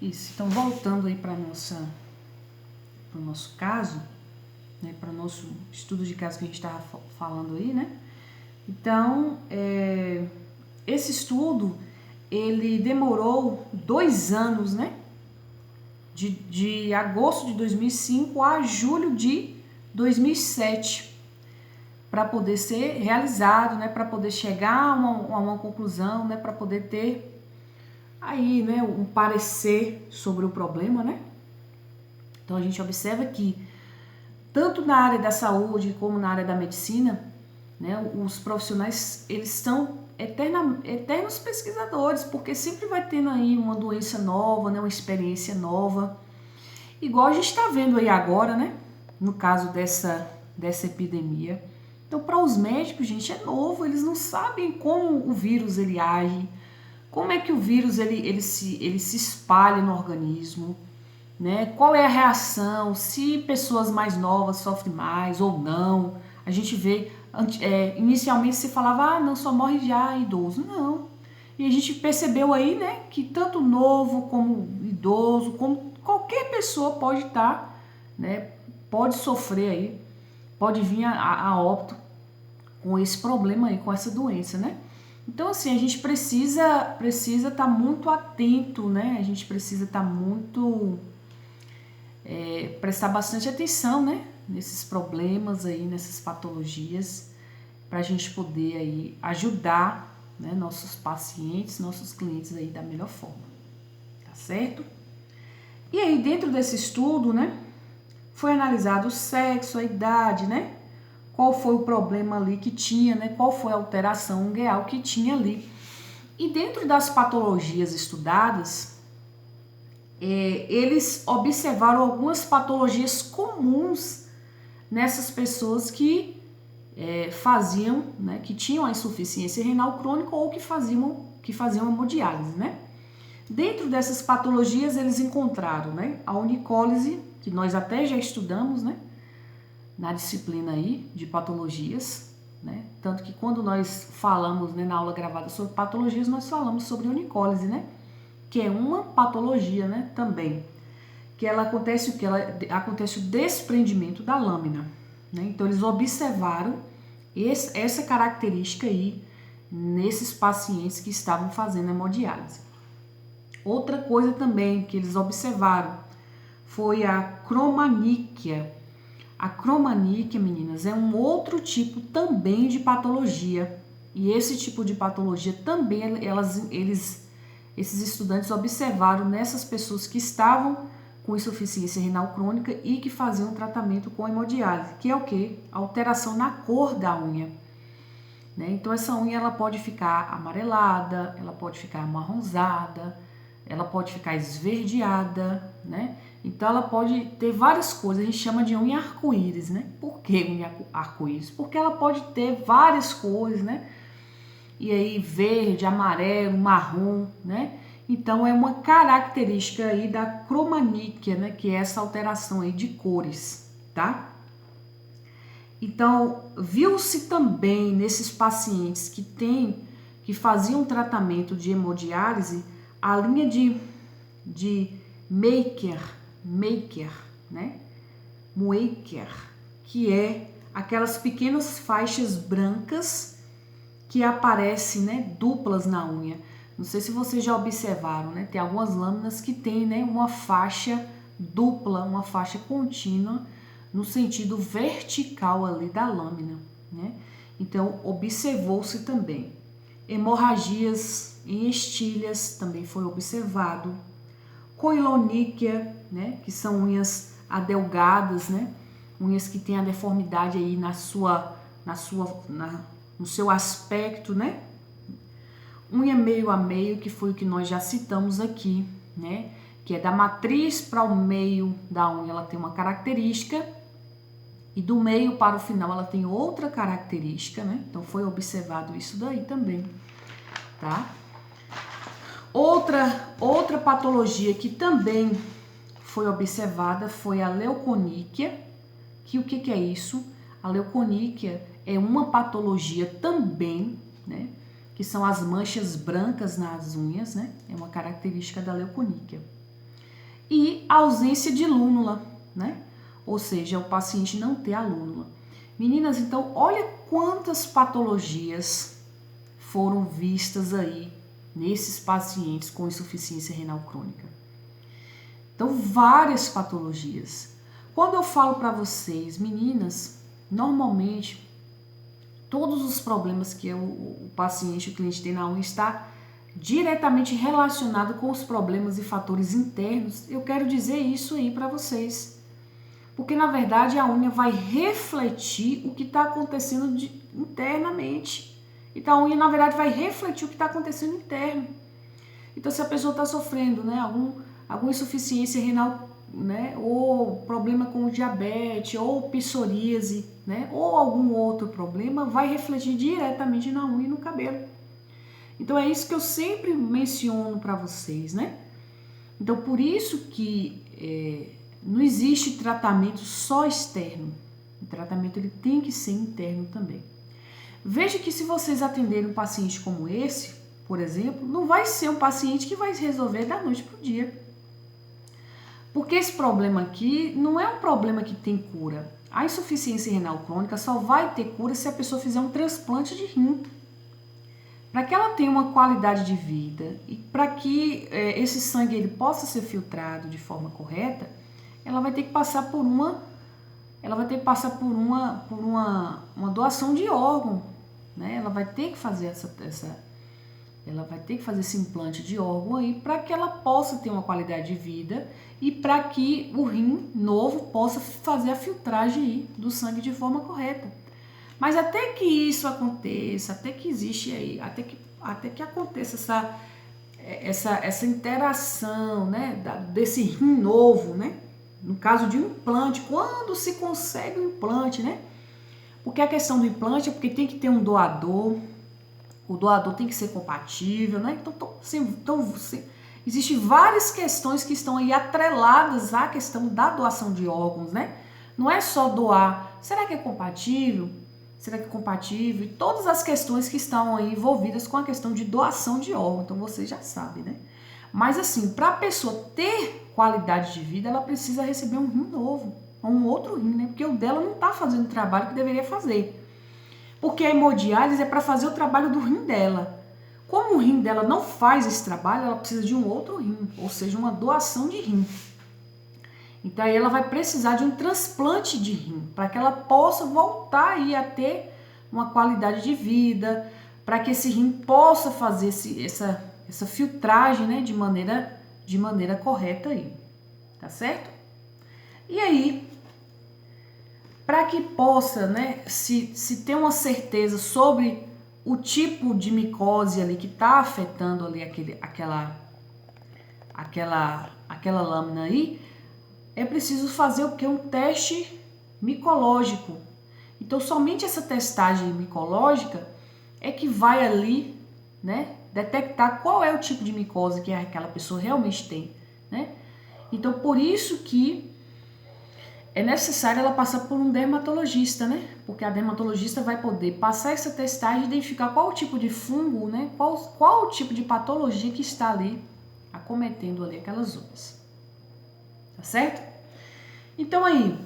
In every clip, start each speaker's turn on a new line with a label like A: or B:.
A: Isso, então voltando aí para o nosso caso, né, para o nosso estudo de caso que a gente estava falando aí, né? Então, esse estudo, ele demorou 2 anos, né? De agosto de 2005 a julho de 2007, para poder ser realizado, né? Para poder chegar a uma conclusão, né? Para poder ter aí, né, um parecer sobre o problema, né? Então a gente observa que tanto na área da saúde como na área da medicina, né, os profissionais, eles são eternos pesquisadores, porque sempre vai tendo aí uma doença nova, né, uma experiência nova, igual a gente está vendo aí agora, né, no caso dessa epidemia. Então, para os médicos, gente, é novo, eles não sabem como o vírus ele age, como é que o vírus ele se espalha no organismo, né? Qual é a reação, se pessoas mais novas sofrem mais ou não. A gente vê, inicialmente se falava, não, só morre já idoso. Não. E a gente percebeu aí, né, que tanto novo como idoso, como qualquer pessoa pode estar, né, pode sofrer aí, pode vir a óbito com esse problema aí, com essa doença, né? Então, assim, a gente precisa estar muito atento, né? A gente precisa estar muito... prestar bastante atenção, né? Nesses problemas aí, nessas patologias, para a gente poder aí ajudar, né, nossos pacientes, nossos clientes aí da melhor forma, tá certo? E aí, dentro desse estudo, né, foi analisado o sexo, a idade, né? Qual foi o problema ali que tinha, né? Qual foi a alteração ungueal que tinha ali. E dentro das patologias estudadas, eles observaram algumas patologias comuns nessas pessoas que faziam, né, que tinham a insuficiência renal crônica ou que faziam hemodiálise, né? Dentro dessas patologias, eles encontraram, né, a unicólise, que nós até já estudamos, né, na disciplina aí de patologias, né? Tanto que quando nós falamos, né, na aula gravada sobre patologias, nós falamos sobre unicólise, né? Que é uma patologia, né, também, que ela acontece o desprendimento da lâmina, né? Então eles observaram essa característica aí nesses pacientes que estavam fazendo hemodiálise. Outra coisa também que eles observaram foi a cromaníquia. A cromaníquia, meninas, é um outro tipo também de patologia. E esse tipo de patologia também, esses estudantes observaram nessas pessoas que estavam com insuficiência renal crônica e que faziam tratamento com hemodiálise, que é o quê? Alteração na cor da unha. Né? Então essa unha ela pode ficar amarelada, ela pode ficar amarronzada, ela pode ficar esverdeada, né? Então ela pode ter várias coisas, a gente chama de unha arco-íris, né? Por que unha arco-íris? Porque ela pode ter várias cores, né? E aí verde, amarelo, marrom, né? Então é uma característica aí da cromaníquia, né? Que é essa alteração aí de cores, tá? Então, viu-se também nesses pacientes que faziam tratamento de hemodiálise a linha de Maker, né? Muecker, que é aquelas pequenas faixas brancas que aparecem, né, duplas na unha. Não sei se vocês já observaram, né? Tem algumas lâminas que tem, né, uma faixa dupla, uma faixa contínua no sentido vertical ali da lâmina, né? Então, observou-se também. Hemorragias em estilhas também foi observado. Coiloníquia, né, que são unhas adelgadas, né? Unhas que têm a deformidade aí no seu aspecto, né? Unha meio a meio, que foi o que nós já citamos aqui, né? Que é da matriz para o meio da unha, ela tem uma característica, e do meio para o final ela tem outra característica, né? Então foi observado isso daí também, tá? Outra patologia que também foi observada foi a leuconíquia, que o que é isso? A leuconíquia é uma patologia também, né? Que são as manchas brancas nas unhas, né? É uma característica da leuconíquia. e ausência de lúnula, né? Ou seja, o paciente não ter a lúnula. Meninas, então olha quantas patologias foram vistas aí nesses pacientes com insuficiência renal crônica. Então, várias patologias. Quando eu falo para vocês, meninas, normalmente todos os problemas que o paciente, o cliente tem na unha está diretamente relacionado com os problemas e fatores internos. Eu quero dizer isso aí para vocês. Porque, na verdade, a unha vai refletir o que está acontecendo internamente. Então, a unha, na verdade, vai refletir o que está acontecendo interno. Então, se a pessoa está sofrendo, né, alguma insuficiência renal, né, ou problema com diabetes, ou psoríase, né, ou algum outro problema, vai refletir diretamente na unha e no cabelo. Então, é isso que eu sempre menciono para vocês, né? Então, por isso que não existe tratamento só externo. O tratamento ele tem que ser interno também. Veja que se vocês atenderem um paciente como esse, por exemplo, não vai ser um paciente que vai se resolver da noite para o dia. Porque esse problema aqui não é um problema que tem cura. A insuficiência renal crônica só vai ter cura se a pessoa fizer um transplante de rim. Para que ela tenha uma qualidade de vida e para que esse sangue ele possa ser filtrado de forma correta, ela vai ter que passar por uma doação de órgão, né? Ela vai ter que fazer esse implante de órgão aí para que ela possa ter uma qualidade de vida e para que o rim novo possa fazer a filtragem aí do sangue de forma correta. Mas até que isso aconteça, até que existe aí, até que aconteça essa interação, né, desse rim novo, né? No caso de um implante, quando se consegue um implante, né? Porque a questão do implante é porque tem que ter um doador, o doador tem que ser compatível, né? Então existem várias questões que estão aí atreladas à questão da doação de órgãos, né? Não é só doar, será que é compatível? Será que é compatível? E todas as questões que estão aí envolvidas com a questão de doação de órgão, então vocês já sabem, né? Mas assim, para a pessoa ter qualidade de vida, ela precisa receber um rim novo, um outro rim, né? Porque o dela não está fazendo o trabalho que deveria fazer. Porque a hemodiálise é para fazer o trabalho do rim dela. Como o rim dela não faz esse trabalho, ela precisa de um outro rim, ou seja, uma doação de rim. Então aí ela vai precisar de um transplante de rim, para que ela possa voltar aí a ter uma qualidade de vida, para que esse rim possa fazer essa filtragem, né, de maneira correta aí, tá certo? E aí, para que possa, né, se ter uma certeza sobre o tipo de micose ali que está afetando ali aquela lâmina aí, é preciso fazer o que? Um teste micológico. Então, somente essa testagem micológica é que vai ali, né, detectar qual é o tipo de micose que aquela pessoa realmente tem, né? Então, por isso que é necessário ela passar por um dermatologista, né? Porque a dermatologista vai poder passar essa testagem e identificar qual o tipo de fungo, né? Qual o tipo de patologia que está ali acometendo ali aquelas unhas. Tá certo? Então aí,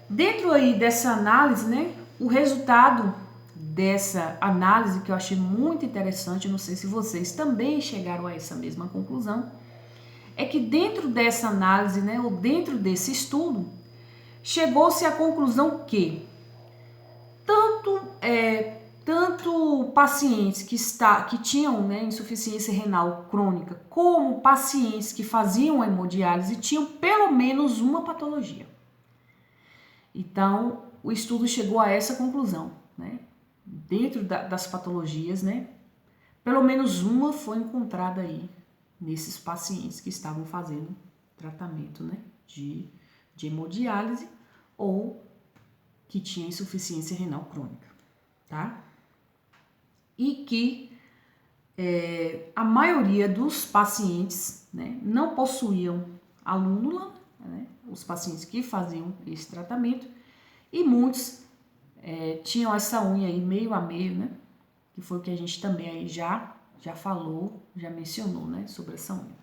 A: dentro aí dessa análise, né? O resultado dessa análise que eu achei muito interessante, não sei se vocês também chegaram a essa mesma conclusão, é que dentro dessa análise, né? Ou dentro desse estudo, chegou-se à conclusão que tanto pacientes que tinham, né, insuficiência renal crônica, como pacientes que faziam hemodiálise tinham pelo menos uma patologia. Então, o estudo chegou a essa conclusão, né? Dentro das patologias, né? Pelo menos uma foi encontrada aí nesses pacientes que estavam fazendo tratamento, né, de hemodiálise ou que tinha insuficiência renal crônica, tá? E que a maioria dos pacientes, né, não possuíam a lúnula, né, os pacientes que faziam esse tratamento, e muitos tinham essa unha aí meio a meio, né, que foi o que a gente também aí já falou, já mencionou, né, sobre essa unha.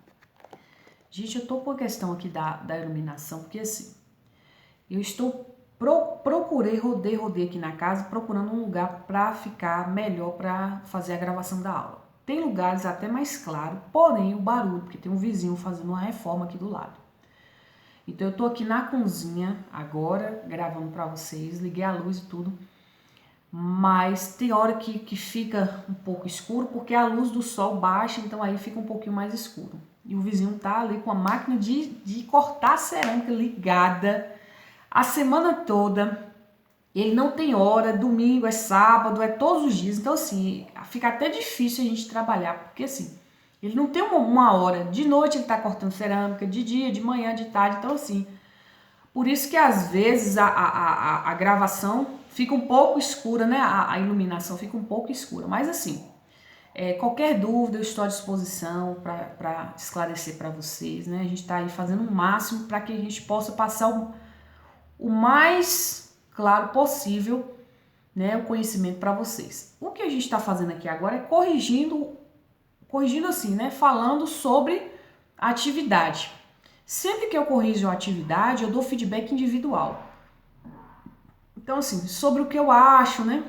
A: Gente, eu tô com a questão aqui da iluminação, porque assim, eu estou procurei, rodei aqui na casa, procurando um lugar para ficar melhor para fazer a gravação da aula. Tem lugares até mais claro, porém o barulho, porque tem um vizinho fazendo uma reforma aqui do lado. Então eu tô aqui na cozinha agora, gravando para vocês, liguei a luz e tudo. Mas tem hora que fica um pouco escuro, porque a luz do sol baixa, então aí fica um pouquinho mais escuro. E o vizinho tá ali com a máquina de cortar cerâmica ligada a semana toda. Ele não tem hora, domingo é sábado, é todos os dias. Então assim, fica até difícil a gente trabalhar, porque assim, ele não tem uma hora. De noite ele tá cortando cerâmica, de dia, de manhã, de tarde. Então assim, por isso que às vezes a gravação fica um pouco escura, né? A iluminação fica um pouco escura. Mas assim, qualquer dúvida eu estou à disposição para esclarecer para vocês, né? A gente está aí fazendo o máximo para que a gente possa passar o mais claro possível, né, o conhecimento para vocês. O que a gente está fazendo aqui agora é corrigindo assim, né? Falando sobre a atividade. Sempre que eu corrijo a atividade, eu dou feedback individual. Então, assim, sobre o que eu acho, né?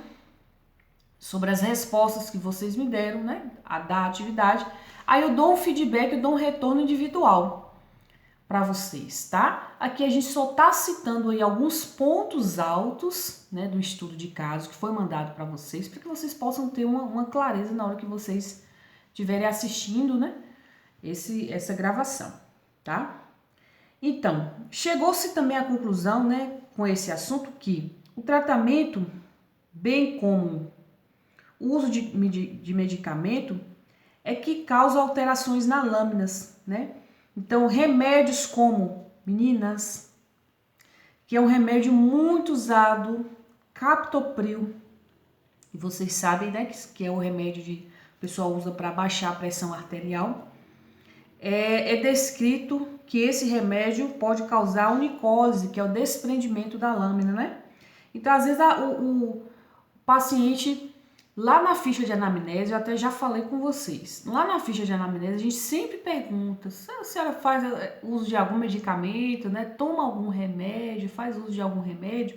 A: Sobre as respostas que vocês me deram, né? Da atividade. Aí eu dou um feedback, eu dou um retorno individual para vocês, tá? Aqui a gente só tá citando aí alguns pontos altos, né? Do estudo de caso que foi mandado para vocês, para que vocês possam ter uma clareza na hora que vocês estiverem assistindo, né? Essa gravação, tá? Então, chegou-se também à conclusão, né, com esse assunto, que o tratamento, bem como o uso de medicamento, é que causa alterações nas lâminas, né? Então, remédios como, meninas, que é um remédio muito usado, captopril, e vocês sabem, né, que é o remédio que o pessoal usa para baixar a pressão arterial. É descrito que esse remédio pode causar unicose, que é o desprendimento da lâmina, né? Então, às vezes, o paciente, lá na ficha de anamnese, eu até já falei com vocês, lá na ficha de anamnese, a gente sempre pergunta se a senhora faz uso de algum medicamento, né? Toma algum remédio, faz uso de algum remédio.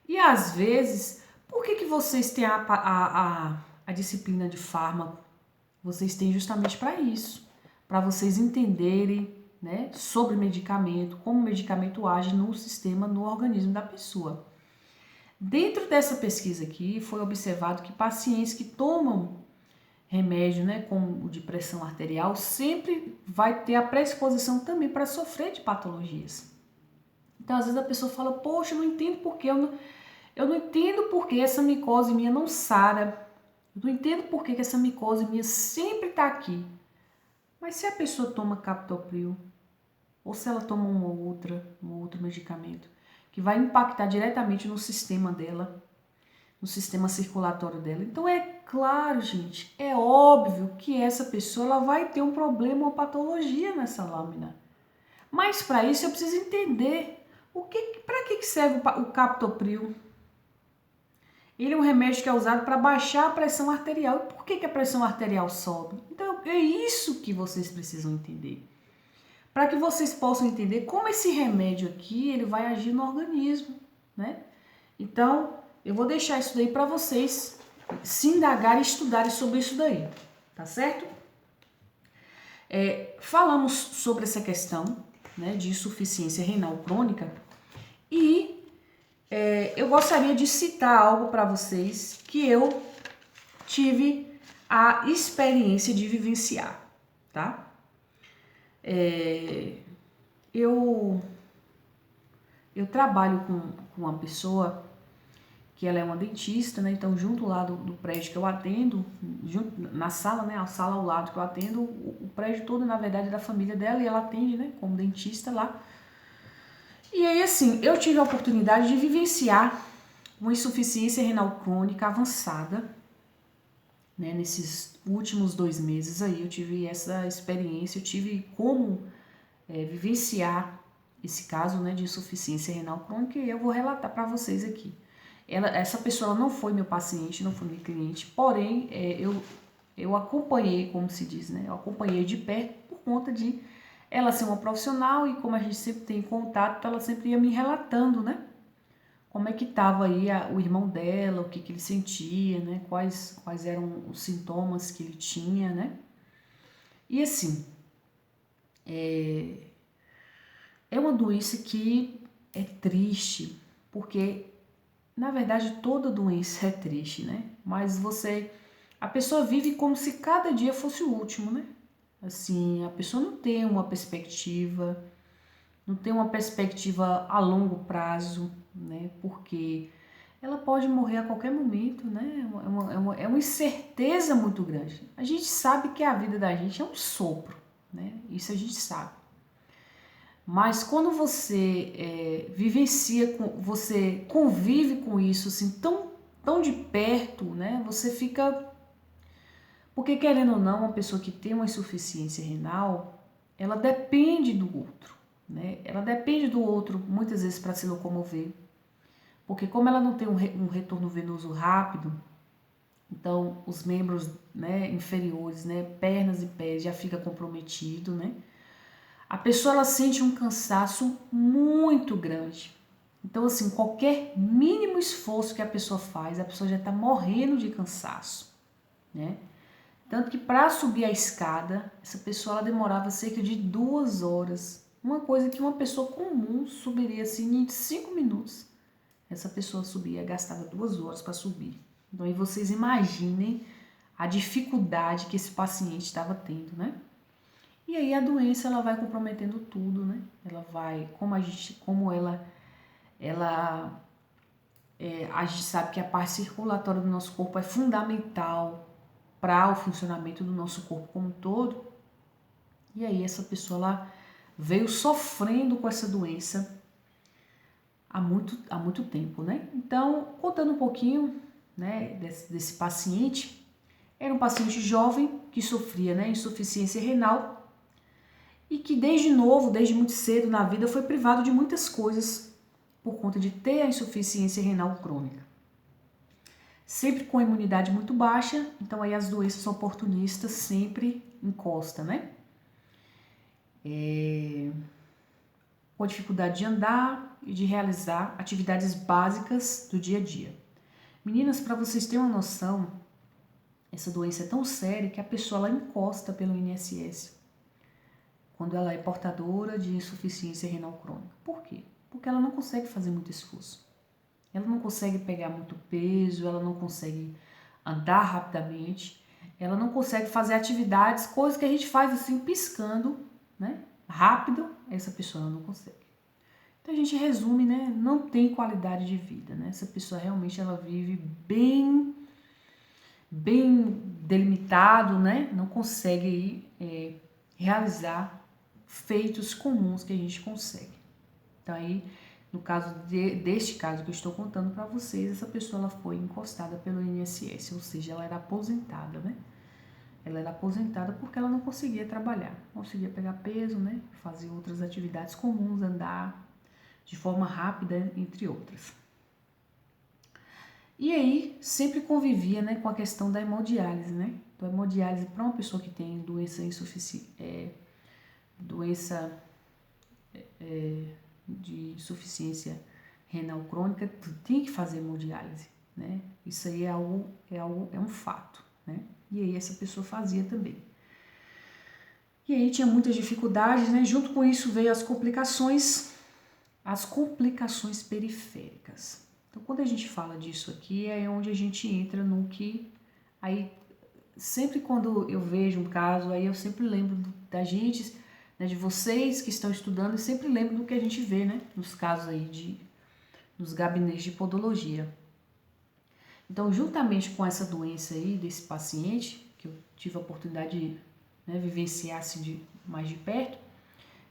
A: E, às vezes, por que vocês têm a disciplina de fármaco? Vocês têm justamente para isso, para vocês entenderem, né, sobre medicamento, como o medicamento age no sistema, no organismo da pessoa. Dentro dessa pesquisa aqui, foi observado que pacientes que tomam remédio, né, como o de pressão arterial, sempre vai ter a predisposição também para sofrer de patologias. Então, às vezes a pessoa fala, poxa, eu não entendo por que, eu não entendo por que essa micose minha não sara, eu não entendo por que essa micose minha sempre está aqui. Mas se a pessoa toma captopril, ou se ela toma um outro medicamento, que vai impactar diretamente no sistema dela, no sistema circulatório dela. Então é claro, gente, é óbvio que essa pessoa ela vai ter um problema, uma patologia nessa lâmina. Mas para isso eu preciso entender para que serve o captopril. Ele é um remédio que é usado para baixar a pressão arterial. E por que a pressão arterial sobe? Então é isso que vocês precisam entender. Para que vocês possam entender como esse remédio aqui ele vai agir no organismo, né? Então, eu vou deixar isso daí para vocês se indagarem e estudarem sobre isso daí, tá certo? Falamos sobre essa questão, né, de insuficiência renal crônica e eu gostaria de citar algo para vocês que eu tive a experiência de vivenciar, tá? Eu trabalho com uma pessoa que ela é uma dentista, né? Então, junto lá do prédio que eu atendo, junto, na sala, né? A sala ao lado que eu atendo, o prédio todo, na verdade, é da família dela e ela atende, né? Como dentista lá. E aí, assim, eu tive a oportunidade de vivenciar uma insuficiência renal crônica avançada, né? Nesses últimos 2 meses aí, eu tive essa experiência, eu tive como vivenciar esse caso, né, de insuficiência renal crônica e eu vou relatar para vocês aqui. Essa pessoa não foi meu paciente, não foi meu cliente, porém eu acompanhei, como se diz, né, eu acompanhei de perto por conta de ela ser uma profissional e como a gente sempre tem contato, ela sempre ia me relatando, né? Como é que estava aí o irmão dela, o que ele sentia, né? Quais eram os sintomas que ele tinha, né? E assim, é uma doença que é triste, porque na verdade toda doença é triste, né? Mas a pessoa vive como se cada dia fosse o último, né? Assim, a pessoa não tem uma perspectiva, não tem uma perspectiva a longo prazo, né? Porque ela pode morrer a qualquer momento, né? É uma incerteza muito grande. A gente sabe que a vida da gente é um sopro, né? Isso a gente sabe. Mas quando você você convive com isso assim tão de perto, né? Você fica, porque querendo ou não, uma pessoa que tem uma insuficiência renal, ela depende do outro, né? Ela depende do outro muitas vezes para se locomover, porque como ela não tem um retorno venoso rápido, então os membros, né, inferiores, né, pernas e pés já fica comprometido, né? A pessoa ela sente um cansaço muito grande. Então, assim, qualquer mínimo esforço que a pessoa faz, a pessoa já está morrendo de cansaço, né? Tanto que para subir a escada, essa pessoa ela demorava cerca de 2 horas. Uma coisa que uma pessoa comum subiria assim em 5 minutos. Essa pessoa subia, gastava 2 horas para subir. Então aí vocês imaginem a dificuldade que esse paciente estava tendo, né? E aí a doença ela vai comprometendo tudo, né? Ela vai, a gente sabe que a parte circulatória do nosso corpo é fundamental para o funcionamento do nosso corpo como um todo. E aí essa pessoa ela veio sofrendo com essa doença há muito tempo, né? Então, contando um pouquinho, né, desse paciente, era um paciente jovem que sofria, né, insuficiência renal e que desde novo, desde muito cedo na vida, foi privado de muitas coisas por conta de ter a insuficiência renal crônica. Sempre com a imunidade muito baixa, então aí as doenças oportunistas sempre encostam, né? Com dificuldade de andar e de realizar atividades básicas do dia a dia. Meninas, para vocês terem uma noção, essa doença é tão séria que a pessoa ela encosta pelo INSS quando ela é portadora de insuficiência renal crônica. Por quê? Porque ela não consegue fazer muito esforço. Ela não consegue pegar muito peso, ela não consegue andar rapidamente, ela não consegue fazer atividades, coisas que a gente faz assim piscando, né? Rápido, essa pessoa não consegue. Então a gente resume, né? Não tem qualidade de vida, né? Essa pessoa realmente ela vive bem delimitado, né? Não consegue realizar feitos comuns que a gente consegue. Então aí, no caso deste caso que eu estou contando para vocês, essa pessoa ela foi encostada pelo INSS, ou seja, ela era aposentada, né? Ela era aposentada porque ela não conseguia trabalhar, não conseguia pegar peso, né? Fazer outras atividades comuns, andar de forma rápida, entre outras. E aí, sempre convivia, né, com a questão da hemodiálise, né? Então, a hemodiálise para uma pessoa que tem doença de insuficiência renal crônica, tu tem que fazer hemodiálise, né? Isso aí é um fato, né? E aí essa pessoa fazia também. E aí tinha muitas dificuldades, né? Junto com isso veio as complicações periféricas. Então, quando a gente fala disso aqui, é onde a gente entra no que aí sempre quando eu vejo um caso, aí eu sempre lembro da gente, né, de vocês que estão estudando, e sempre lembro do que a gente vê, né, nos casos aí nos gabinetes de podologia. Então, juntamente com essa doença aí desse paciente, que eu tive a oportunidade de, né, vivenciar assim mais de perto,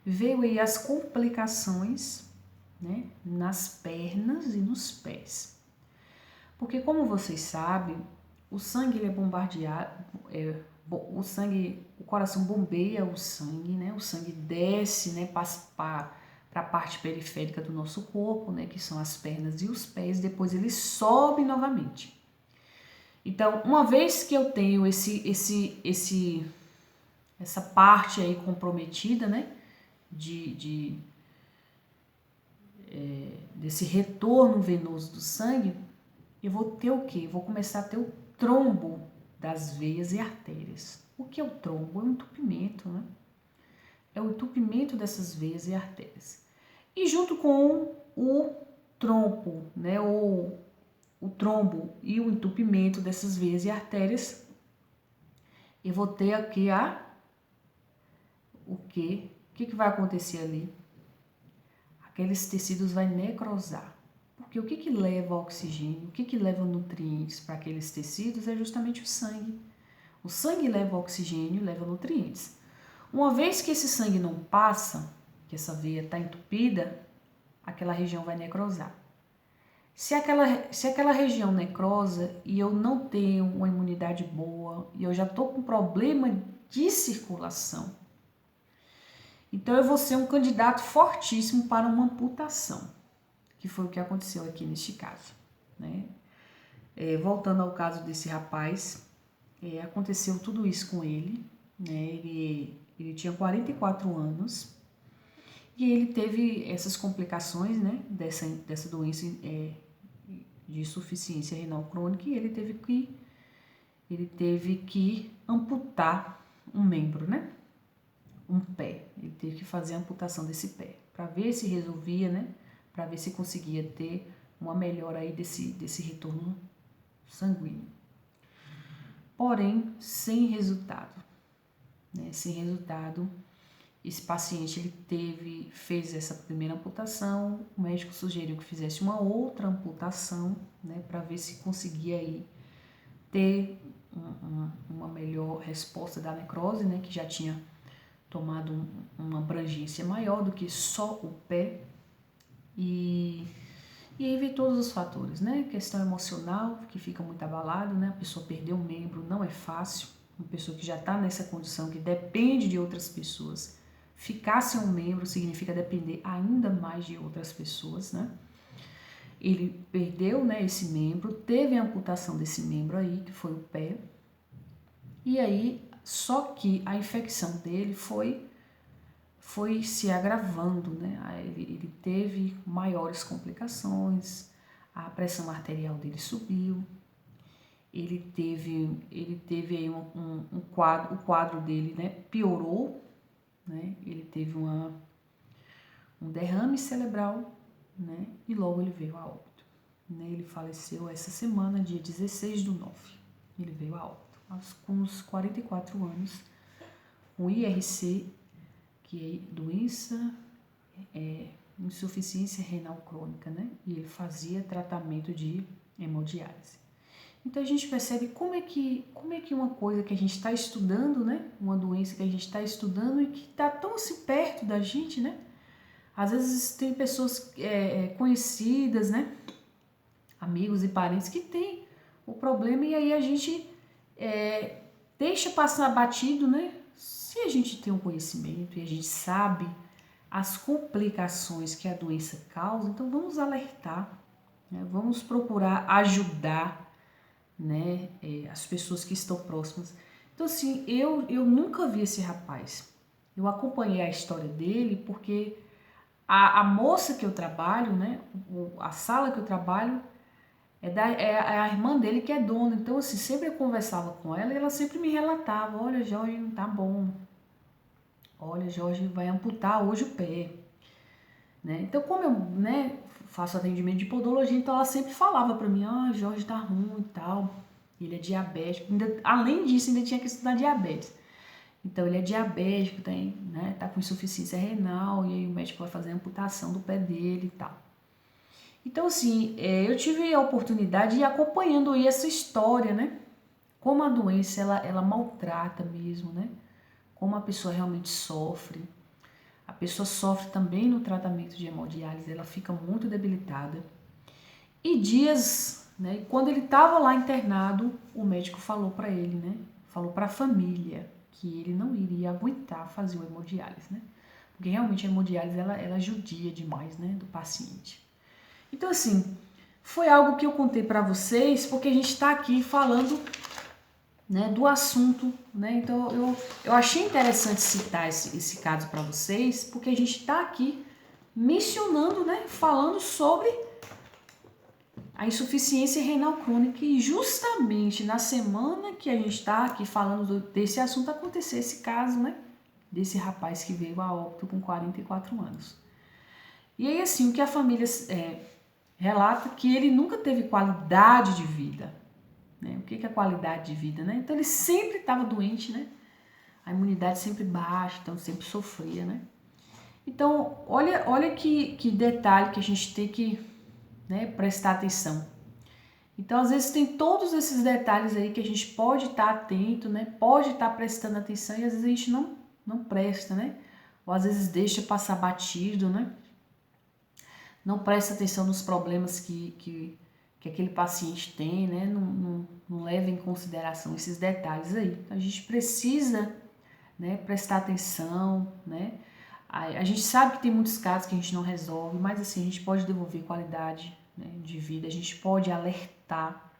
A: veio aí as complicações, né, nas pernas e nos pés. Porque como vocês sabem, o sangue ele é bombardeado, o coração bombeia o sangue, né? O sangue desce, né, para a parte periférica do nosso corpo, né, que são as pernas e os pés, depois ele sobe novamente. Então, uma vez que eu tenho essa parte aí comprometida, né, desse retorno venoso do sangue, eu vou ter o quê? Eu vou começar a ter o trombo das veias e artérias. O que é o trombo? É um entupimento, né? É o entupimento dessas veias e artérias. E junto com o trombo, né, o trombo e o entupimento dessas veias e artérias, eu vou ter aqui o quê? O que vai acontecer ali? Aqueles tecidos vai necrosar. Porque o que leva oxigênio, o que leva nutrientes para aqueles tecidos é justamente o sangue. O sangue leva oxigênio e leva nutrientes. Uma vez que esse sangue não passa, que essa veia está entupida, aquela região vai necrosar. Se aquela região necrosa e eu não tenho uma imunidade boa e eu já estou com problema de circulação, então eu vou ser um candidato fortíssimo para uma amputação, que foi o que aconteceu aqui neste caso, né? Voltando ao caso desse rapaz, aconteceu tudo isso com ele, né? Ele tinha 44 anos e ele teve essas complicações, né? Dessa doença de insuficiência renal crônica, e ele teve que amputar um membro, né? Um pé. Ele teve que fazer a amputação desse pé para ver se resolvia, né? Para ver se conseguia ter uma melhora aí desse retorno sanguíneo. Porém, sem resultado, né? Sem resultado, esse paciente fez essa primeira amputação, o médico sugeriu que fizesse uma outra amputação, né? Para ver se conseguia aí ter uma melhor resposta da necrose, né? Que já tinha tomado uma abrangência maior do que só o pé. E aí vem todos os fatores, né? Questão emocional, que fica muito abalado, né? A pessoa perder um membro não é fácil. Uma pessoa que já está nessa condição, que depende de outras pessoas, ficar sem um membro significa depender ainda mais de outras pessoas, né? Ele perdeu, né, esse membro, teve a amputação desse membro aí, que foi o pé. E aí, só que a infecção dele foi se agravando, né? Ele teve maiores complicações, a pressão arterial dele subiu, ele teve aí o quadro dele, né, piorou, né? Ele teve um derrame cerebral, né? E logo ele veio a óbito, né? Ele faleceu essa semana, dia 16/9, ele veio a óbito, com uns 44 anos, com IRC, que é doença, insuficiência renal crônica, né? E ele fazia tratamento de hemodiálise. Então a gente percebe como é que uma coisa que a gente está estudando, né? Uma doença que a gente está estudando e que está tão assim perto da gente, né? Às vezes tem pessoas conhecidas, né? Amigos e parentes que têm o problema e aí a gente deixa passar batido, né? Se a gente tem um conhecimento e a gente sabe as complicações que a doença causa, então vamos alertar, né? Vamos procurar ajudar, né, as pessoas que estão próximas. Então assim, eu nunca vi esse rapaz. Eu acompanhei a história dele porque a moça que eu trabalho, né, a sala que eu trabalho, é a irmã dele que é dona. Então assim, sempre eu conversava com ela e ela sempre me relatava: olha, Jorge, não tá bom. Olha, Jorge vai amputar hoje o pé, né? Então, como eu, né, faço atendimento de podologia, então ela sempre falava para mim: Jorge tá ruim e tal, ele é diabético. Além disso, ainda tinha que estudar diabetes. Então, ele é diabético, né, tá com insuficiência renal, e aí o médico vai fazer a amputação do pé dele e tal. Então, assim, eu tive a oportunidade de ir acompanhando aí essa história, né? Como a doença, ela maltrata mesmo, né? Como a pessoa realmente sofre. A pessoa sofre também no tratamento de hemodiálise, ela fica muito debilitada. E dias, né, quando ele estava lá internado, o médico falou para ele, né? Falou para a família que ele não iria aguentar fazer o hemodiálise, né? Porque realmente a hemodiálise, ela judia demais, né, do paciente. Então, assim, foi algo que eu contei para vocês, porque a gente está aqui falando né, do assunto, né? Então eu achei interessante citar esse caso para vocês, porque a gente está aqui mencionando, né, falando sobre a insuficiência renal crônica e justamente na semana que a gente está aqui falando desse assunto aconteceu esse caso, né, desse rapaz que veio a óbito com 44 anos. E aí assim, o que a família relata que ele nunca teve qualidade de vida. Né? O que é qualidade de vida, né? Então ele sempre estava doente, né? A imunidade sempre baixa, então sempre sofria, né? Então, olha que detalhe que a gente tem que, né, prestar atenção. Então, às vezes tem todos esses detalhes aí que a gente pode estar atento, né? Pode estar prestando atenção e às vezes a gente não presta, né? Ou às vezes deixa passar batido, né? Não presta atenção nos problemas que aquele paciente tem, né? Não leva em consideração esses detalhes aí. Então, a gente precisa, né, prestar atenção, né? A gente sabe que tem muitos casos que a gente não resolve, mas assim, a gente pode devolver qualidade, né, de vida, a gente pode alertar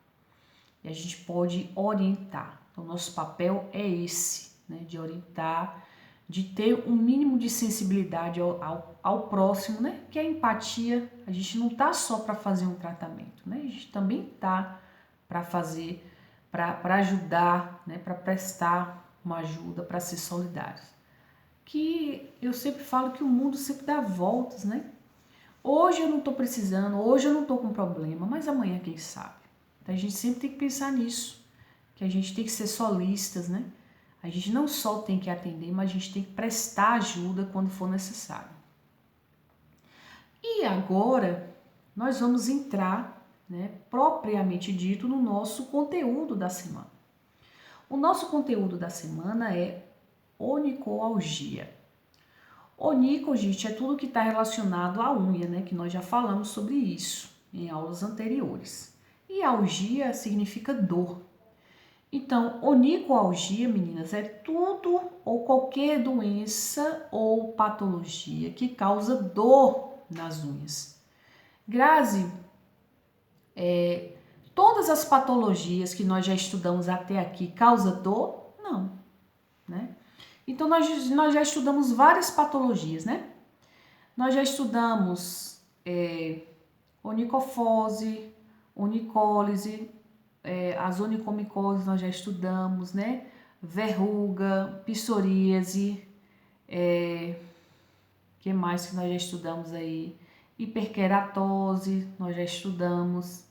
A: e a gente pode orientar. Então, nosso papel é esse, né, de orientar, de ter um mínimo de sensibilidade ao próximo, né? Que é a empatia. A gente não tá só para fazer um tratamento, né? A gente também tá para fazer, para ajudar, né? Para prestar uma ajuda, para ser solidários. Que eu sempre falo que o mundo sempre dá voltas, né? Hoje eu não tô precisando, hoje eu não tô com problema, mas amanhã quem sabe? Então a gente sempre tem que pensar nisso, que a gente tem que ser solistas, né? A gente não só tem que atender, mas a gente tem que prestar ajuda quando for necessário. E agora nós vamos entrar, né, propriamente dito, no nosso conteúdo da semana. O nosso conteúdo da semana é onicoalgia. Onico, gente, é tudo que está relacionado à unha, né? Que nós já falamos sobre isso em aulas anteriores. E algia significa dor. Então, onicoalgia, meninas, é tudo ou qualquer doença ou patologia que causa dor nas unhas. Grazi, todas as patologias que nós já estudamos até aqui causa dor? Não, né? Então, nós já estudamos várias patologias, né? Nós já estudamos onicofose, onicólise, as onicomicoses nós já estudamos, né? Verruga, psoríase, que mais que nós já estudamos aí? Hiperkeratose, nós já estudamos,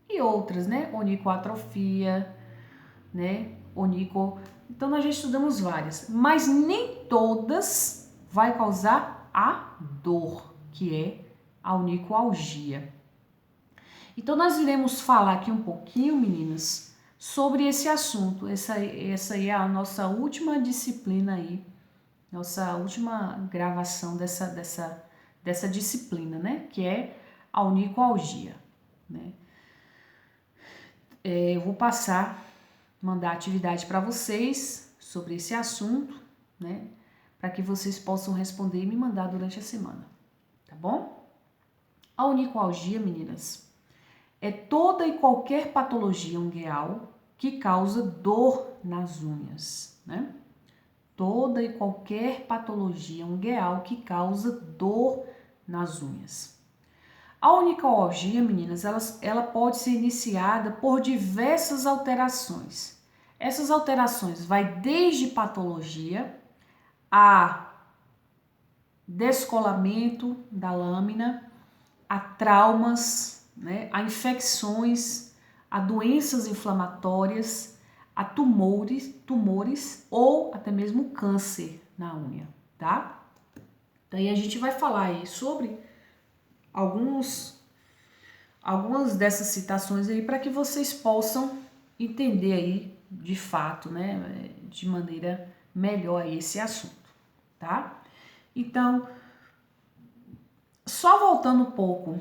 A: e outras, né? Onicoatrofia, né? Então nós já estudamos várias, mas nem todas vai causar a dor, que é a onicoalgia. Então nós iremos falar aqui um pouquinho, meninas, sobre esse assunto. Essa aí é a nossa última disciplina aí, nossa última gravação dessa disciplina, né? Que é a onicoalgia, né? Eu vou mandar atividade para vocês sobre esse assunto, né? Para que vocês possam responder e me mandar durante a semana, tá bom? A onicoalgia, meninas, é toda e qualquer patologia ungueal que causa dor nas unhas, né? Toda e qualquer patologia ungueal que causa dor nas unhas. A onicoalgia, meninas, ela pode ser iniciada por diversas alterações. Essas alterações vai desde patologia a descolamento da lâmina, a traumas, né, a infecções, a doenças inflamatórias, a tumores ou até mesmo câncer na unha, tá? Daí a gente vai falar aí sobre algumas dessas citações aí para que vocês possam entender aí de fato, né, de maneira melhor esse assunto, tá? Então, só voltando um pouco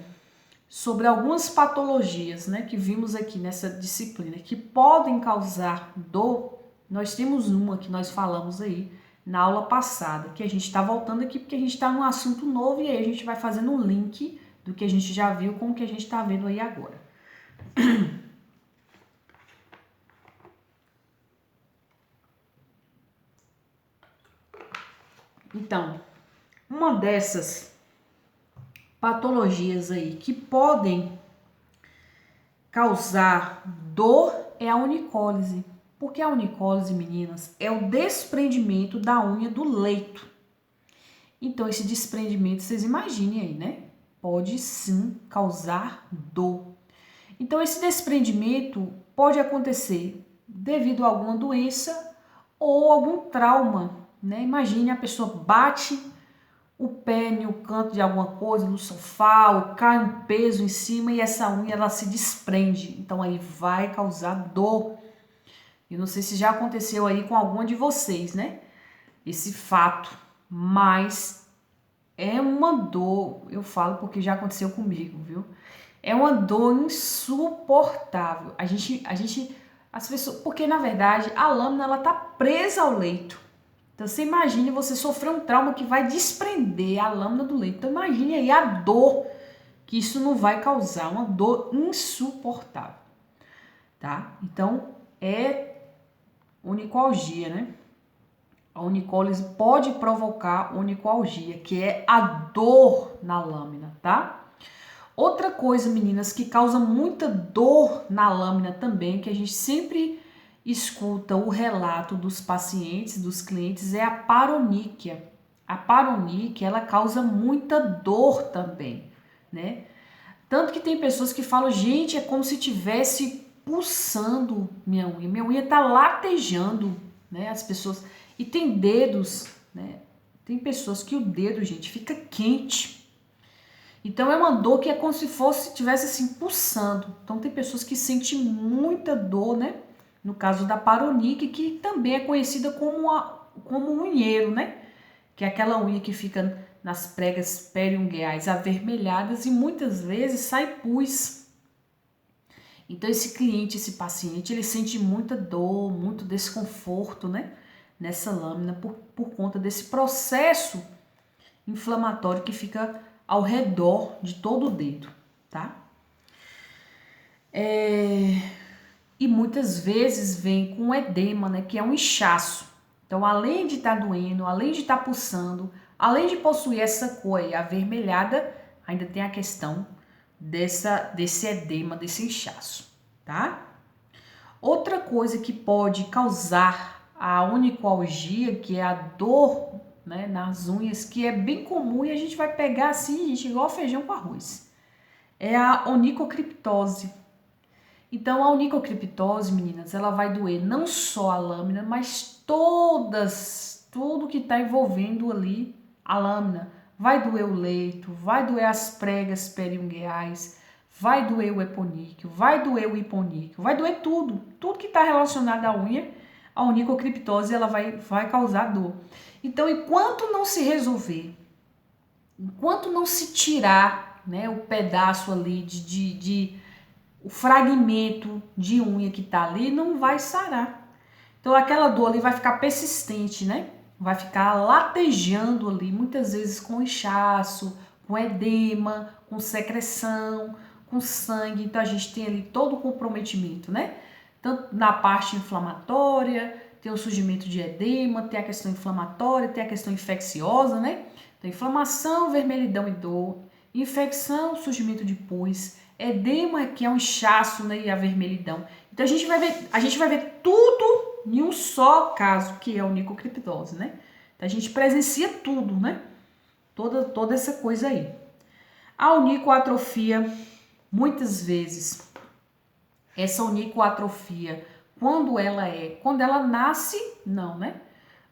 A: sobre algumas patologias, né, que vimos aqui nessa disciplina que podem causar dor, nós temos uma que nós falamos aí na aula passada, que a gente está voltando aqui porque a gente está num assunto novo e aí a gente vai fazendo um link do que a gente já viu com o que a gente está vendo aí agora. Então, uma dessas patologias aí que podem causar dor é a unicólise. Porque a unicólise, meninas, é o desprendimento da unha do leito. Então, esse desprendimento, vocês imaginem aí, né? Pode sim causar dor. Então, esse desprendimento pode acontecer devido a alguma doença ou algum trauma, né? Imagine a pessoa bate o pé no canto de alguma coisa, no sofá, ou cai um peso em cima e essa unha ela se desprende. Então, aí vai causar dor. Eu não sei se já aconteceu aí com alguma de vocês, né? Esse fato, mas é uma dor, eu falo porque já aconteceu comigo, viu? É uma dor insuportável. As pessoas, porque na verdade a lâmina ela tá presa ao leito. Então você imagine você sofrer um trauma que vai desprender a lâmina do leito. Então imagine aí a dor que isso não vai causar, uma dor insuportável, tá? Então é onicolgia, né? A unicólise pode provocar onicolgia, que é a dor na lâmina, tá? Outra coisa, meninas, que causa muita dor na lâmina também, que a gente sempre escuta o relato dos pacientes, dos clientes, é a paroníquia. A paroníquia, ela causa muita dor também, né? Tanto que tem pessoas que falam, gente, é como se tivesse pulsando minha unha tá latejando, né? As pessoas, e tem dedos, né? Tem pessoas que o dedo, gente, fica quente. Então é uma dor que é como se fosse, tivesse assim pulsando. Então tem pessoas que sentem muita dor, né? No caso da paronique, que também é conhecida como unheiro, né? Que é aquela unha que fica nas pregas periungueais avermelhadas e muitas vezes sai pus. Então esse cliente, esse paciente, ele sente muita dor, muito desconforto, né? Nessa lâmina por conta desse processo inflamatório que fica ao redor de todo o dedo, tá? E muitas vezes vem com edema, né? Que é um inchaço. Então, além de estar doendo, além de estar pulsando, além de possuir essa cor aí avermelhada, ainda tem a questão desse edema, desse inchaço, tá? Outra coisa que pode causar a onicolgia, que é a dor, né, nas unhas, que é bem comum e a gente vai pegar assim, gente, igual feijão com arroz, é a onicocriptose. Então, a onicocriptose, meninas, ela vai doer não só a lâmina, mas tudo que está envolvendo ali a lâmina. Vai doer o leito, vai doer as pregas periungueais, vai doer o eponíqueo, vai doer o hiponíqueo, vai doer tudo. Tudo que está relacionado à unha, a onicocriptose, ela vai causar dor. Então, enquanto não se resolver, enquanto não se tirar, né, o pedaço ali o fragmento de unha que tá ali, não vai sarar. Então aquela dor ali vai ficar persistente, né? Vai ficar latejando ali, muitas vezes com inchaço, com edema, com secreção, com sangue. Então a gente tem ali todo o comprometimento, né? Tanto na parte inflamatória, tem o surgimento de edema, tem a questão inflamatória, tem a questão infecciosa, né? Então, inflamação, vermelhidão e dor, infecção, surgimento de pus, edema, que é um inchaço, né, e a vermelhidão. Então a gente vai ver tudo em um só caso, que é a onicocriptose, né? Então a gente presencia tudo, né? Toda essa coisa aí. A onicoatrofia, muitas vezes, essa onicoatrofia, quando ela nasce, não, né?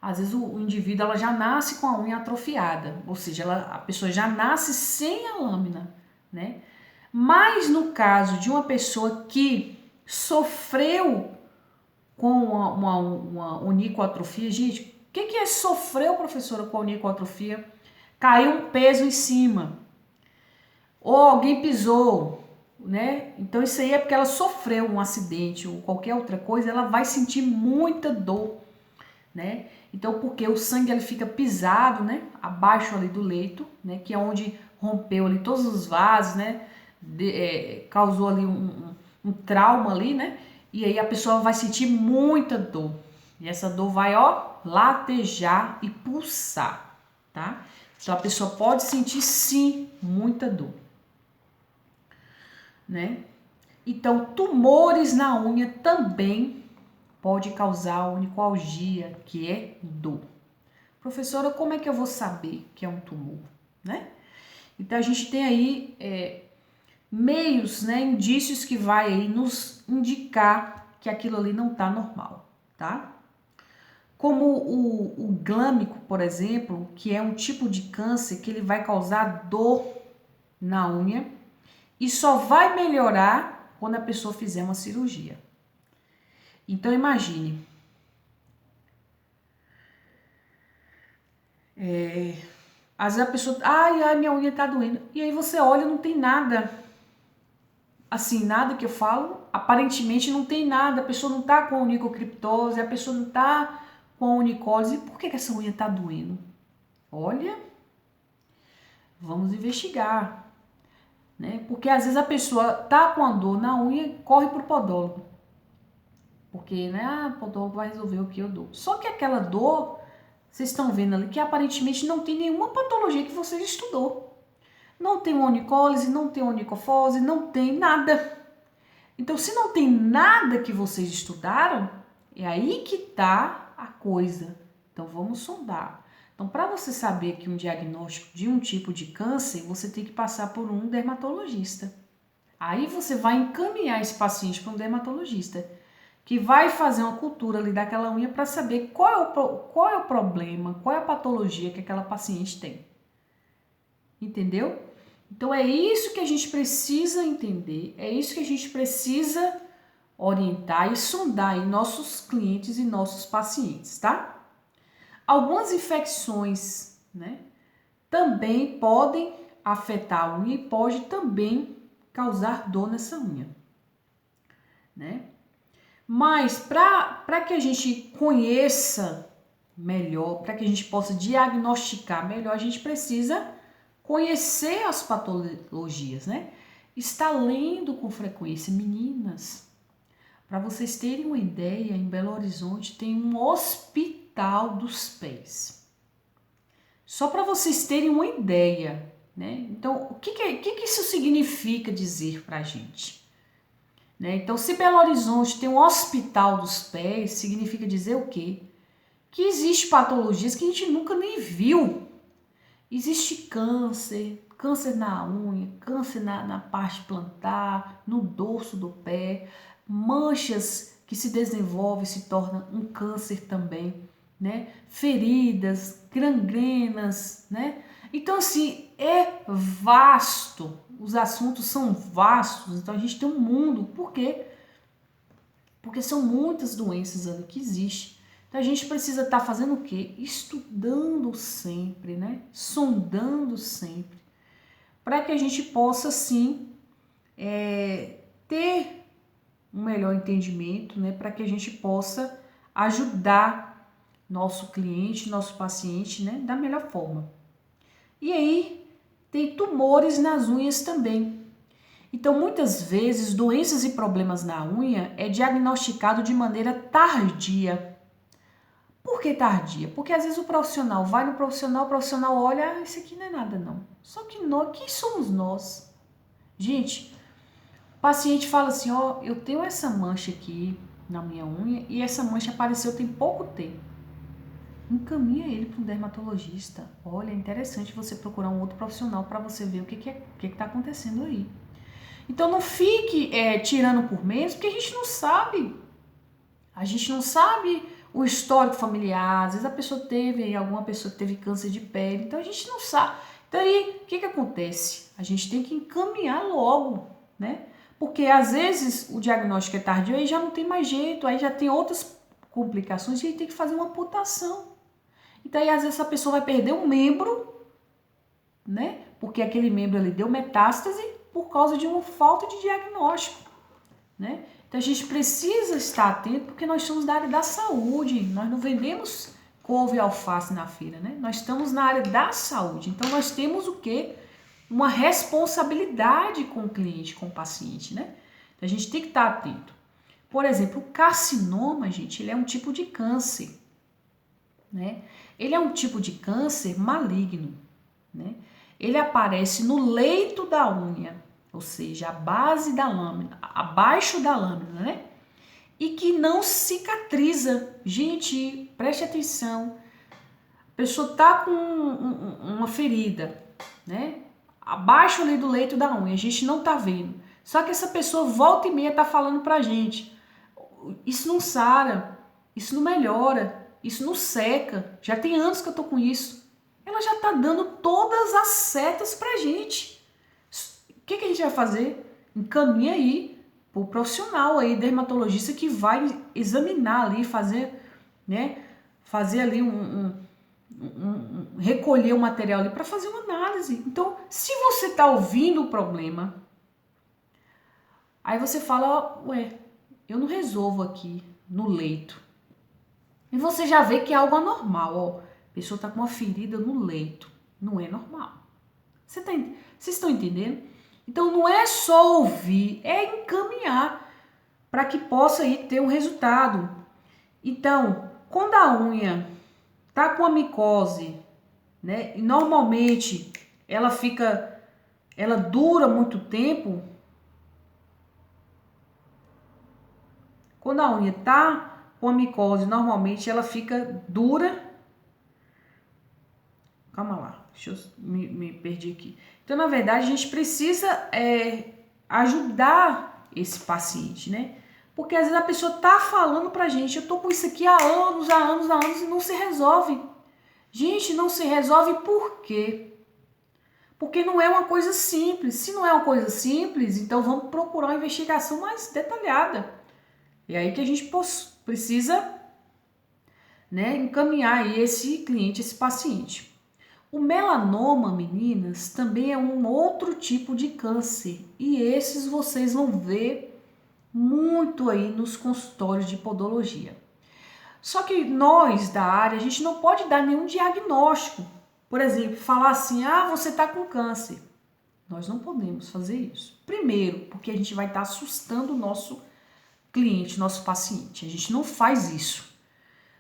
A: Às vezes o indivíduo ela já nasce com a unha atrofiada, ou seja, a pessoa já nasce sem a lâmina, né? Mas no caso de uma pessoa que sofreu com uma onicoatrofia, gente, o que é sofreu, professora, com a onicoatrofia? Caiu um peso em cima, ou alguém pisou, né? Então isso aí é porque ela sofreu um acidente ou qualquer outra coisa, ela vai sentir muita dor, né? Então porque o sangue ele fica pisado, né? Abaixo ali do leito, né? Que é onde rompeu ali todos os vasos, né? Causou ali um trauma ali, né? E aí a pessoa vai sentir muita dor. E essa dor vai, ó, latejar e pulsar. tá? Então a pessoa pode sentir sim muita dor, né? Então tumores na unha também pode causar onicolgia, que é dor. Professora, como é que eu vou saber que é um tumor, né? Então a gente tem aí meios, né, indícios que vai aí nos indicar que aquilo ali não tá normal, tá? Como o glâmico, por exemplo, que é um tipo de câncer que ele vai causar dor na unha e só vai melhorar quando a pessoa fizer uma cirurgia. Então imagine, às vezes a pessoa, ai, minha unha tá doendo, e aí você olha, não tem nada, assim, nada que eu falo, aparentemente não tem nada, a pessoa não tá com onicocriptose, a pessoa não tá com onicose, por que essa unha tá doendo? Olha, vamos investigar, né? Porque às vezes a pessoa tá com a dor na unha e corre pro podólogo. Porque, né, o podólogo vai resolver o que eu dou. Só que aquela dor, vocês estão vendo ali que aparentemente não tem nenhuma patologia que você estudou. Não tem onicólise, não tem onicofose, não tem nada. Então, se não tem nada que vocês estudaram, é aí que tá a coisa. Então, vamos sondar. Então, para você saber que um diagnóstico de um tipo de câncer, você tem que passar por um dermatologista. Aí você vai encaminhar esse paciente para um dermatologista, que vai fazer uma cultura ali daquela unha para saber qual é o problema, qual é a patologia que aquela paciente tem. Entendeu? Então é isso que a gente precisa entender, é isso que a gente precisa orientar e sondar em nossos clientes e nossos pacientes, tá? Algumas infecções, né, também podem afetar a unha e pode também causar dor nessa unha, né? Mas para que a gente conheça melhor, para que a gente possa diagnosticar melhor, a gente precisa conhecer as patologias, né? Está lendo com frequência, meninas. Para vocês terem uma ideia, em Belo Horizonte tem um hospital dos pés. Só para vocês terem uma ideia, né? Então, o que isso significa dizer para a gente? Né? Então, se Belo Horizonte tem um hospital dos pés, significa dizer o quê? Que existe patologias que a gente nunca nem viu. Existe câncer, câncer na unha, câncer na parte plantar, no dorso do pé, manchas que se desenvolvem e se tornam um câncer também, né? Feridas, gangrenas, né? Então, assim, é vasto, os assuntos são vastos, então a gente tem um mundo, por quê? Porque são muitas doenças ali que existem. Então a gente precisa estar fazendo o quê? Estudando sempre, né? Sondando sempre, para que a gente possa, sim, ter um melhor entendimento, né? Para que a gente possa ajudar nosso cliente, nosso paciente, né? Da melhor forma. E aí, tem tumores nas unhas também. Então, muitas vezes, doenças e problemas na unha é diagnosticado de maneira tardia. Por que tardia? Porque às vezes o profissional vai no profissional, o profissional olha, isso aqui não é nada não. Só que nós, quem somos nós? Gente, o paciente fala assim, ó, eu tenho essa mancha aqui na minha unha e essa mancha apareceu tem pouco tempo. Encaminha ele para um dermatologista. Olha, é interessante você procurar um outro profissional para você ver o que está acontecendo aí. Então não fique tirando por menos, porque a gente não sabe. A gente não sabe o histórico familiar. Às vezes a pessoa teve, alguma pessoa teve câncer de pele, então a gente não sabe. Então aí, o que acontece? A gente tem que encaminhar logo, né? Porque às vezes o diagnóstico é tardio e já não tem mais jeito, aí já tem outras complicações e aí tem que fazer uma amputação. Então aí às vezes a pessoa vai perder um membro, né? Porque aquele membro ali deu metástase por causa de uma falta de diagnóstico, né? Então a gente precisa estar atento porque nós estamos na área da saúde, nós não vendemos couve e alface na feira, né? Nós estamos na área da saúde, então nós temos o quê? Uma responsabilidade com o cliente, com o paciente, né? Então a gente tem que estar atento. Por exemplo, o carcinoma, gente, ele é um tipo de câncer, né? Ele é um tipo de câncer maligno, né? Ele aparece no leito da unha, ou seja, a base da lâmina, abaixo da lâmina, né? E que não cicatriza. Gente, preste atenção. A pessoa tá com uma ferida, né? Abaixo ali do leito da unha, a gente não tá vendo. Só que essa pessoa volta e meia tá falando pra gente: isso não sara, isso não melhora, isso não seca. Já tem anos que eu tô com isso. Ela já tá dando todas as setas pra gente. O que a gente vai fazer? Encaminha aí pro profissional aí, dermatologista, que vai examinar ali, fazer, né? Fazer ali recolher o material ali para fazer uma análise. Então, se você está ouvindo o problema, aí você fala, ué, eu não resolvo aqui no leito. E você já vê que é algo anormal, ó. A pessoa está com uma ferida no leito. Não é normal. Vocês estão entendendo? Então, não é só ouvir, é encaminhar para que possa aí ter um resultado. Então, quando a unha tá com a micose, né? E normalmente ela dura muito tempo. Quando a unha tá com a micose, normalmente ela fica dura. Calma lá, deixa eu me perdi aqui. Então, na verdade, a gente precisa ajudar esse paciente, né? Porque às vezes a pessoa tá falando pra gente, eu tô com isso aqui há anos e não se resolve. Gente, não se resolve por quê? Porque não é uma coisa simples. Se não é uma coisa simples, então vamos procurar uma investigação mais detalhada. E aí que a gente precisa, né, encaminhar aí esse cliente, esse paciente. O melanoma, meninas, também é um outro tipo de câncer. E esses vocês vão ver muito aí nos consultórios de podologia. Só que nós da área, a gente não pode dar nenhum diagnóstico. Por exemplo, falar assim, você está com câncer. Nós não podemos fazer isso. Primeiro, porque a gente vai estar assustando o nosso cliente, nosso paciente. A gente não faz isso.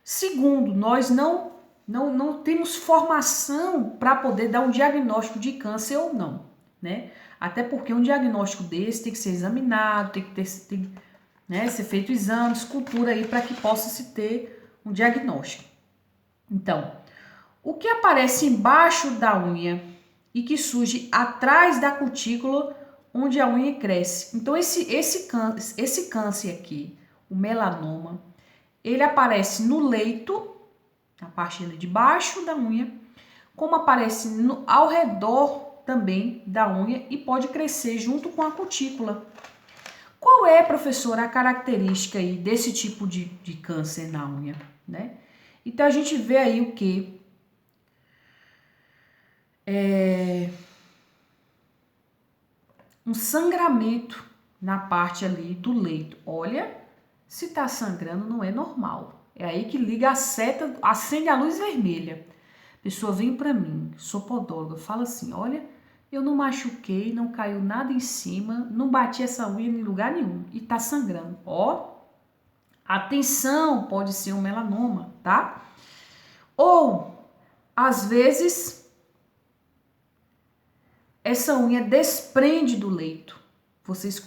A: Segundo, nós não temos formação para poder dar um diagnóstico de câncer ou não, né? Até porque um diagnóstico desse tem que ser examinado, tem que ser feito exames, cultura aí para que possa se ter um diagnóstico. Então, o que aparece embaixo da unha e que surge atrás da cutícula onde a unha cresce. Então, esse câncer aqui, o melanoma, ele aparece no leito, na parte ali de baixo da unha, como aparece ao redor também da unha e pode crescer junto com a cutícula. Qual é, professora, a característica aí desse tipo de câncer na unha, né? Então, a gente vê aí o quê? Um sangramento na parte ali do leito. Olha, se tá sangrando não é normal. É aí que liga a seta, acende a luz vermelha. A pessoa vem para mim, sou podóloga, fala assim, olha, eu não machuquei, não caiu nada em cima, não bati essa unha em lugar nenhum e tá sangrando. Ó, atenção, pode ser um melanoma, tá? Ou, às vezes, essa unha desprende do leito. Vocês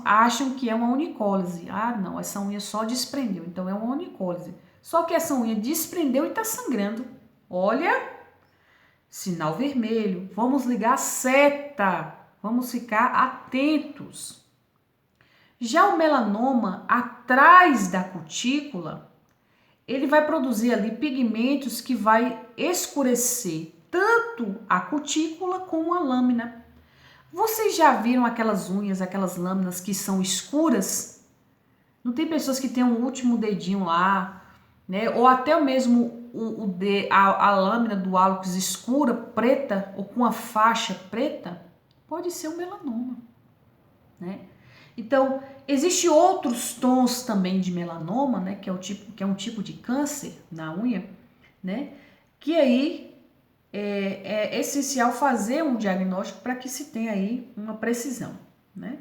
A: acham que é uma onicólise. Ah, não, essa unha só desprendeu, então é uma onicólise. Só que essa unha desprendeu e tá sangrando. Olha, sinal vermelho. Vamos ligar a seta. Vamos ficar atentos. Já o melanoma, atrás da cutícula, ele vai produzir ali pigmentos que vai escurecer tanto a cutícula como a lâmina. Vocês já viram aquelas unhas, aquelas lâminas que são escuras? Não tem pessoas que têm um último dedinho lá, né? Ou até mesmo a lâmina do hálux escura, preta, ou com a faixa preta? Pode ser um melanoma, né? Então, existem outros tons também de melanoma, né? Que é um tipo de câncer na unha, né? Que aí é essencial fazer um diagnóstico para que se tenha aí uma precisão, né?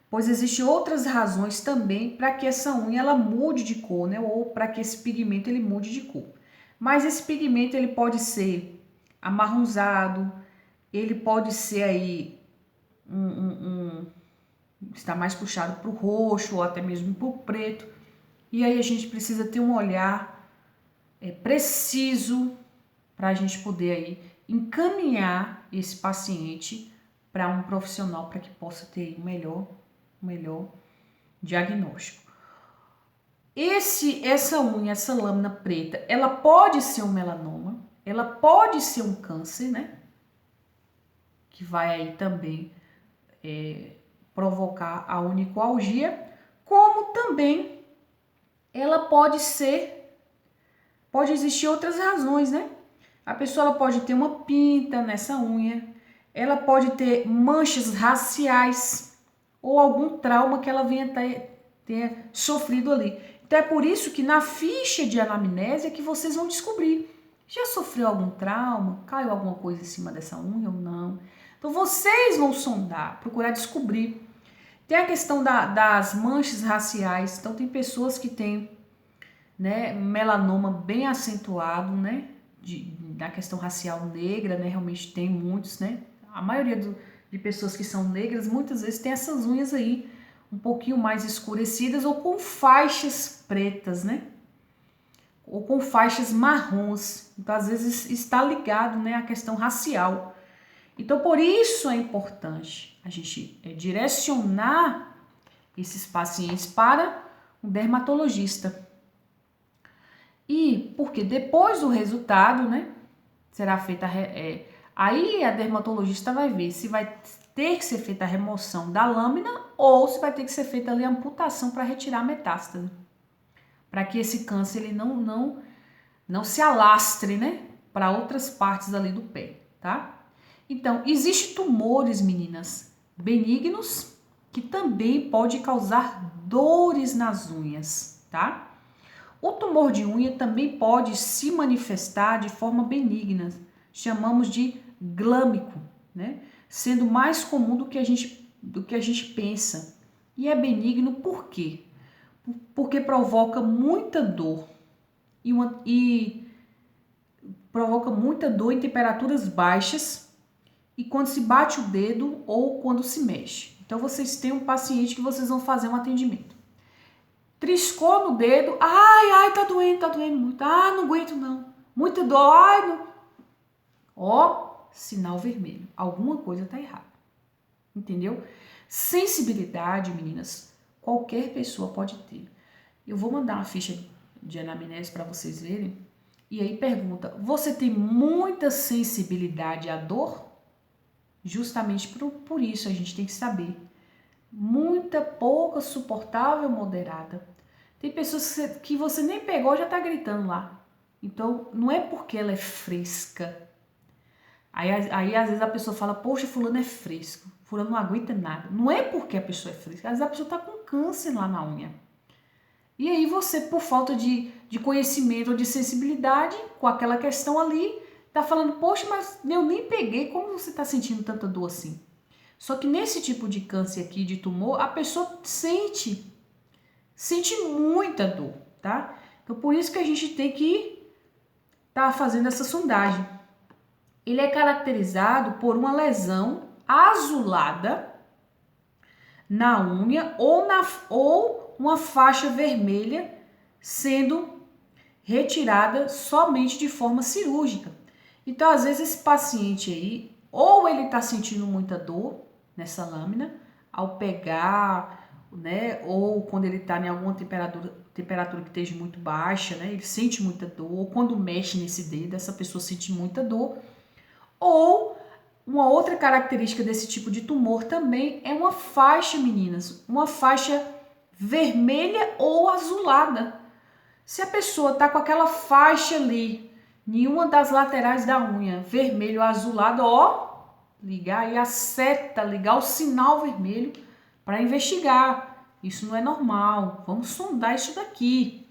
A: Pois existem outras razões também para que essa unha ela mude de cor, né? Ou para que esse pigmento ele mude de cor. Mas esse pigmento ele pode ser amarronzado, ele pode ser aí está mais puxado para o roxo ou até mesmo para o preto. E aí a gente precisa ter um olhar preciso para a gente poder aí encaminhar esse paciente para um profissional para que possa ter um melhor diagnóstico. Essa unha, essa lâmina preta, ela pode ser um melanoma, ela pode ser um câncer, né? Que vai aí também provocar a onicoalgia, como também ela pode existir outras razões, né? A pessoa ela pode ter uma pinta nessa unha, ela pode ter manchas raciais ou algum trauma que ela venha ter sofrido ali. Então é por isso que na ficha de anamnese é que vocês vão descobrir. Já sofreu algum trauma? Caiu alguma coisa em cima dessa unha ou não? Então vocês vão sondar, procurar descobrir. Tem a questão das manchas raciais. Então tem pessoas que têm, né, melanoma bem acentuado, né, da questão racial negra, né, realmente tem muitos, né. A maioria de pessoas que são negras muitas vezes tem essas unhas aí um pouquinho mais escurecidas ou com faixas pretas, né, ou com faixas marrons. Então às vezes está ligado, né, à questão racial. Então por isso é importante a gente direcionar esses pacientes para um dermatologista. E porque depois do resultado, né, será feita aí a dermatologista vai ver se vai ter que ser feita a remoção da lâmina ou se vai ter que ser feita ali a amputação para retirar a metástase, para que esse câncer ele não se alastre, né, para outras partes ali do pé, tá? Então, existem tumores, meninas, benignos que também pode causar dores nas unhas, tá? O tumor de unha também pode se manifestar de forma benigna, chamamos de glâmico, né? Sendo mais comum do que a gente pensa. E é benigno por quê? Porque provoca muita dor e provoca muita dor em temperaturas baixas e quando se bate o dedo ou quando se mexe. Então vocês têm um paciente que vocês vão fazer um atendimento. Triscou no dedo, ai, tá doendo muito, não aguento não, muita dor, não. Ó, sinal vermelho, alguma coisa tá errada, entendeu? Sensibilidade, meninas, qualquer pessoa pode ter. Eu vou mandar uma ficha de anamnese para vocês verem, e aí pergunta, você tem muita sensibilidade à dor? Justamente por isso a gente tem que saber. Muita, pouca, suportável, moderada. Tem pessoas que você nem pegou já tá gritando lá. Então, não é porque ela é fresca. Aí às vezes a pessoa fala, poxa, fulano é fresco. Fulano não aguenta nada. Não é porque a pessoa é fresca. Às vezes a pessoa tá com câncer lá na unha. E aí você, por falta de conhecimento ou de sensibilidade com aquela questão ali, tá falando, poxa, mas eu nem peguei, como você tá sentindo tanta dor assim? Só que nesse tipo de câncer aqui, de tumor, a pessoa sente muita dor, tá? Então por isso que a gente tem que tá fazendo essa sondagem. Ele é caracterizado por uma lesão azulada na unha ou uma faixa vermelha sendo retirada somente de forma cirúrgica. Então, às vezes, esse paciente aí, ou ele está sentindo muita dor nessa lâmina, ao pegar, né, ou quando ele está em alguma temperatura que esteja muito baixa, né, ele sente muita dor, ou quando mexe nesse dedo, essa pessoa sente muita dor. Ou uma outra característica desse tipo de tumor também é uma faixa, meninas, uma faixa vermelha ou azulada. Se a pessoa está com aquela faixa ali, em uma das laterais da unha, vermelho ou azulado, ó, ligar aí a seta, ligar o sinal vermelho para investigar. Isso não é normal, vamos sondar isso daqui.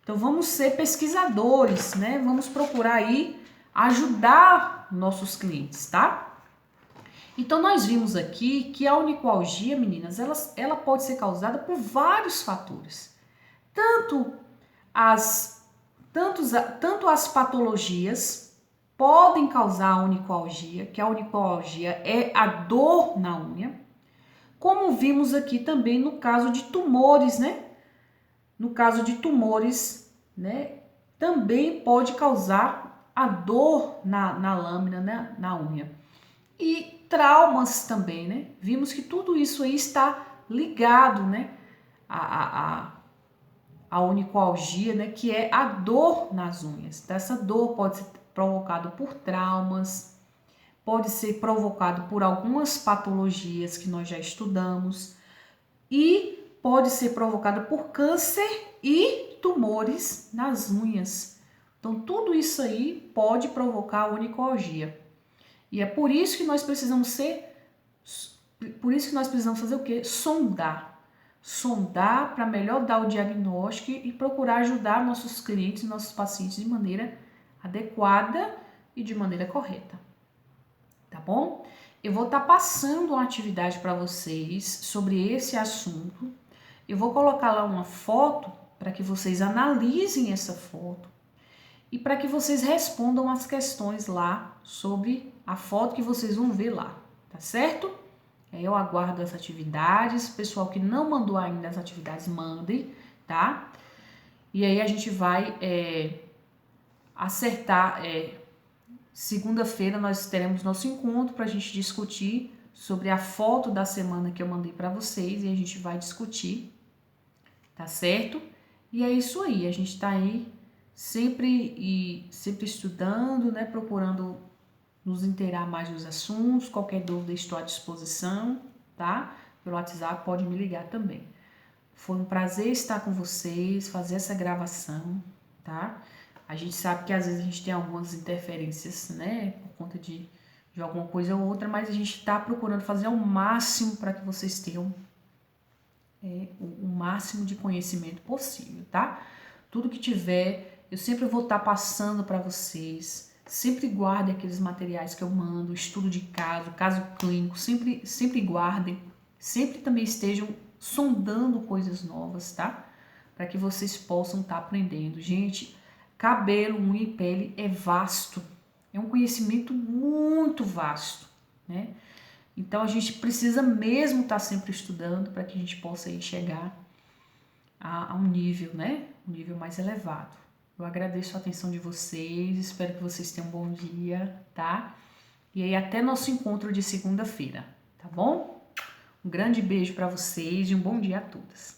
A: Então vamos ser pesquisadores, né? Vamos procurar aí ajudar nossos clientes, tá? Então nós vimos aqui que a onicoalgia, meninas, ela pode ser causada por vários fatores. Tanto as Tanto as patologias podem causar a onicoalgia, que a onicoalgia é a dor na unha, como vimos aqui também no caso de tumores, né? No caso de tumores, né? Também pode causar a dor na lâmina, né? Na unha. E traumas também, né? Vimos que tudo isso aí está ligado, né? A onicoalgia, né? Que é a dor nas unhas. Então, essa dor pode ser provocada por traumas, pode ser provocado por algumas patologias que nós já estudamos e pode ser provocada por câncer e tumores nas unhas. Então, tudo isso aí pode provocar onicoalgia. E é por isso que nós precisamos fazer o quê? Sondar para melhor dar o diagnóstico e procurar ajudar nossos clientes, nossos pacientes de maneira adequada e de maneira correta. Tá bom? Eu vou estar passando uma atividade para vocês sobre esse assunto. Eu vou colocar lá uma foto para que vocês analisem essa foto e para que vocês respondam as questões lá sobre a foto que vocês vão ver lá, tá certo? Eu aguardo as atividades, pessoal que não mandou ainda as atividades, mandem, tá? E aí a gente vai acertar, segunda-feira nós teremos nosso encontro para a gente discutir sobre a foto da semana que eu mandei para vocês e a gente vai discutir, tá certo? E é isso aí, a gente tá aí sempre estudando, né? Procurando nos inteirar mais dos assuntos. Qualquer dúvida estou à disposição, tá? Pelo WhatsApp pode me ligar também. Foi um prazer estar com vocês, fazer essa gravação, tá? A gente sabe que às vezes a gente tem algumas interferências, né? Por conta de alguma coisa ou outra, mas a gente está procurando fazer ao máximo para que vocês tenham o máximo de conhecimento possível, tá? Tudo que tiver, eu sempre vou estar passando para vocês. Sempre guardem aqueles materiais que eu mando, estudo de caso clínico, sempre guardem. Sempre também estejam sondando coisas novas, tá? Para que vocês possam estar aprendendo. Gente, cabelo, unha e pele é vasto. É um conhecimento muito vasto, né? Então a gente precisa mesmo estar sempre estudando para que a gente possa aí chegar a um nível, né? Um nível mais elevado. Eu agradeço a atenção de vocês, espero que vocês tenham um bom dia, tá? E aí até nosso encontro de segunda-feira, tá bom? Um grande beijo para vocês e um bom dia a todas.